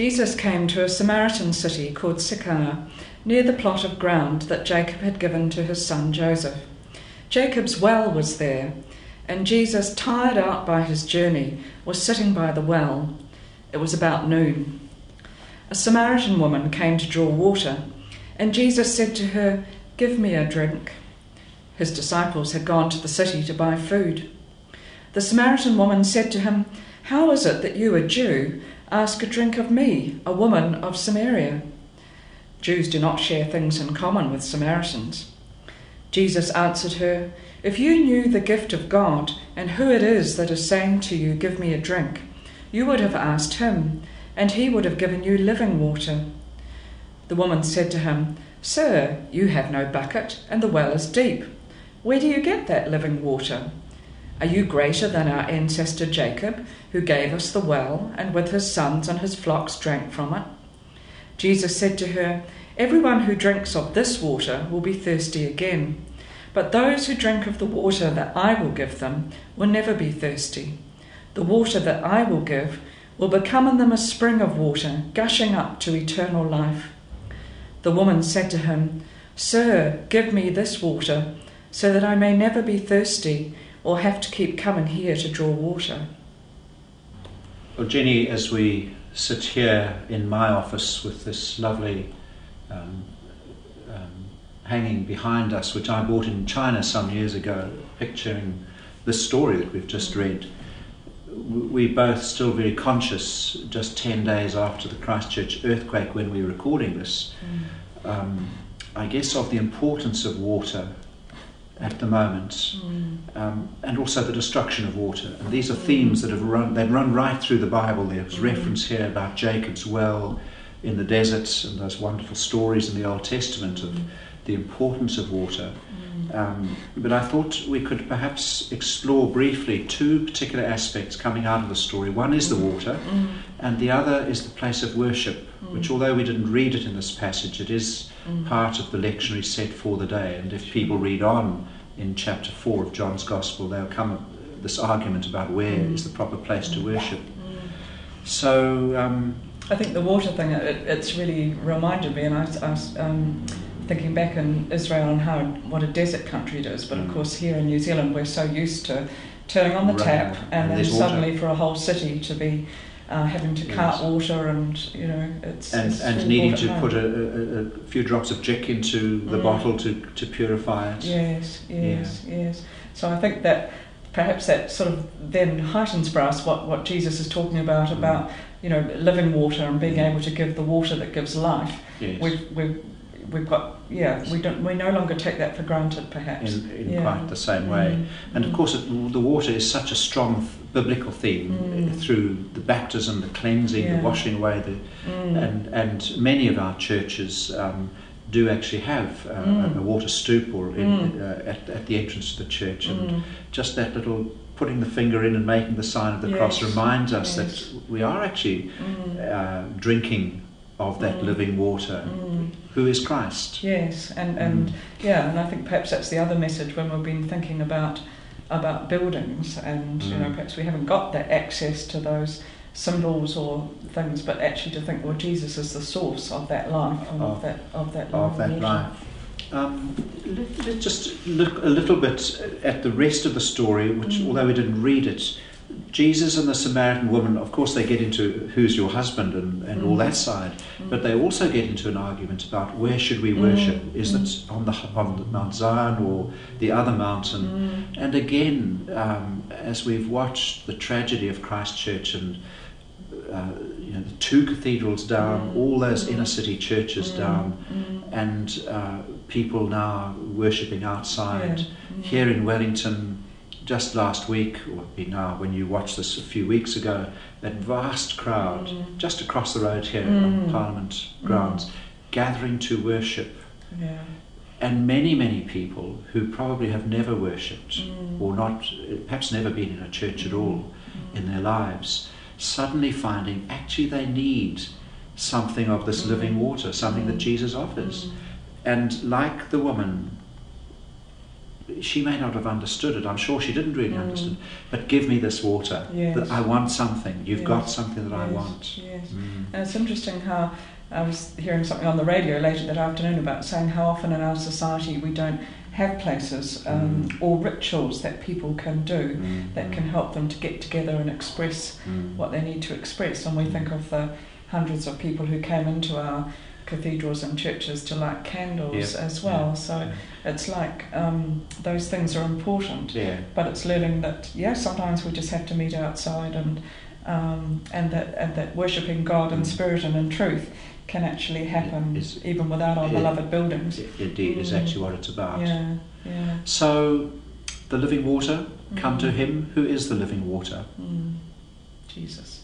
Jesus came to a Samaritan city called Sychar, near the plot of ground that Jacob had given to his son Joseph. Jacob's well was there, and Jesus, tired out by his journey, was sitting by the well. It was about noon. A Samaritan woman came to draw water, and Jesus said to her, "Give me a drink." His disciples had gone to the city to buy food. The Samaritan woman said to him, "How is it that you, a Jew, ask a drink of me, a woman of Samaria?" Jews do not share things in common with Samaritans. Jesus answered her, "If you knew the gift of God and who it is that is saying to you, 'Give me a drink,' you would have asked him, and he would have given you living water." The woman said to him, "Sir, you have no bucket, and the well is deep. Where do you get that living water? Are you greater than our ancestor Jacob, who gave us the well, and with his sons and his flocks drank from it?" Jesus said to her, "Everyone who drinks of this water will be thirsty again, but those who drink of the water that I will give them will never be thirsty. The water that I will give will become in them a spring of water, gushing up to eternal life." The woman said to him, "Sir, give me this water, so that I may never be thirsty or have to keep coming here to draw water." Well, Jenny, as we sit here in my office with this lovely hanging behind us, which I bought in China some years ago, picturing this story that we've just read, we're both still very conscious, just 10 days after the Christchurch earthquake when we're recording this, I guess, of the importance of water at the moment, and also the destruction of water. And these are themes that they've run right through the Bible. There was reference here about Jacob's well in the desert, and those wonderful stories in the Old Testament of the importance of water. But I thought we could perhaps explore briefly two particular aspects coming out of the story. One is the water, and the other is the place of worship, which, although we didn't read it in this passage, it is part of the lectionary set for the day. And if people read on in chapter 4 of John's Gospel, they'll come to this argument about where is the proper place to worship. So I think the water thing, it's really reminded me, and I was thinking back in Israel and what a desert country it is, but of course here in New Zealand we're so used to turning on the tap and then suddenly for a whole city to be having to cart water, and it's needing to put a few drops of Jik into the bottle to purify it. Yes. So I think that perhaps that sort of then heightens for us what Jesus is talking about living water and being able to give the water that gives life. Yes. We've got we no longer take that for granted, perhaps in quite the same way. And of course the water is such a strong biblical theme through the baptism, the cleansing, the washing away, and many of our churches do actually have a water stoop or at the entrance to the church, and just that little putting the finger in and making the sign of the cross reminds us that we are actually drinking of that living water, who is Christ. Yes, and I think perhaps that's the other message when we've been thinking about buildings, and perhaps we haven't got that access to those symbols or things, but actually to think, well, Jesus is the source of that life and of that life. Let's just look a little bit at the rest of the story, which, although we didn't read it, Jesus and the Samaritan woman, of course, they get into who's your husband and all that side, but they also get into an argument about where should we worship? Is it on the Mount Zion or the other mountain? And again, as we've watched the tragedy of Christchurch and the two cathedrals down, all those inner city churches down, and people now worshipping outside. Here in Wellington, just last week, or now when you watched this a few weeks ago, that vast crowd just across the road here on Parliament grounds, gathering to worship. And many, many people who probably have never worshipped or perhaps never been in a church at all in their lives, suddenly finding actually they need something of this living water, something that Jesus offers. And like the woman she may not have understood it. I'm sure she didn't really understand. But give me this water. Yes. That I want something. You've Yes. got something that I Yes, want. yes. Mm. And it's interesting how I was hearing something on the radio later that afternoon about saying how often in our society we don't have places or rituals that people can do that can help them to get together and express what they need to express. And we think of the hundreds of people who came into our cathedrals and churches to light candles as well. So it's like those things are important. But it's learning that sometimes we just have to meet outside, and that worshipping God in spirit and in truth can actually happen even without our beloved buildings. Indeed, is actually what it's about. Yeah. So, the living water, come to him who is the living water. Jesus.